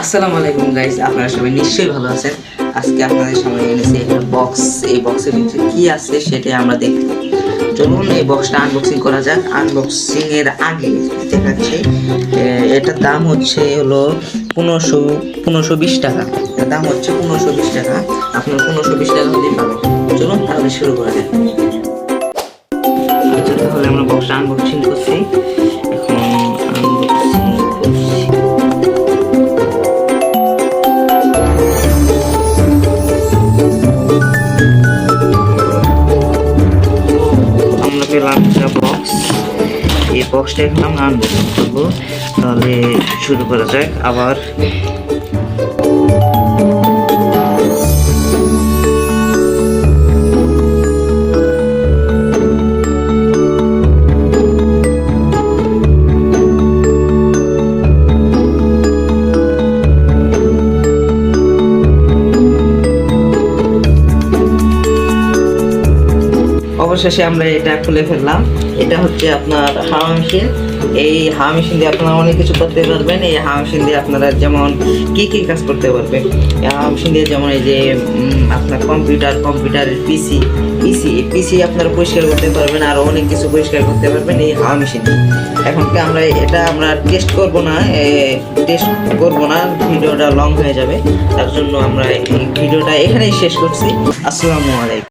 আসসালামু আলাইকুম গাইস, আপনারা সবাই নিশ্চয়ই ভালো আছেন। আজকে আপনাদের সামনে এনেছি একটা বক্স। এই বক্সের ভিতরে কি আছে সেটাই আমরা দেখব। চলুন এই বক্সটা আনবক্সিং করা যাক। আনবক্সিং এর আগে দেখাচ্ছি এটার দাম হচ্ছে হলো 1520 টাকা। এটার দাম হচ্ছে 1520 টাকা। আপনার 1520 টাকা হলেই পাবেন। চলুন তাহলে শুরু করা যাক। আচ্ছা, তাহলে আমরা বক্সটা আনবক্সিং করছি। এখন আনবক্সিং করছি। পেলাম একটা বক্স। এই বক্সটা এখন আমরা আনবক্সিং করবো। তাহলে শুরু করা যাক। আবার অবশেষে আমরা এটা খুলে ফেললাম। এটা হচ্ছে আপনার হাওয়া মেশিন। এই হাওয়া মেশিন দিয়ে আপনারা অনেক কিছু করতে পারবেন। এই হাওয়া মেশিন দিয়ে আপনারা যেমন কি কাজ করতে পারবেন, এই হাওয়া মেশিন দিয়ে যেমন এই যে আপনার কম্পিউটারের পিসি আপনারা পরিষ্কার করতে পারবেন, আরও অনেক কিছু পরিষ্কার করতে পারবেন এই হাওয়া মেশিন দিয়ে। এখন কি আমরা টেস্ট করব না, ভিডিওটা লং হয়ে যাবে। তার জন্য আমরা এই ভিডিওটা এখানেই শেষ করছি। আসসালামু আলাইকুম।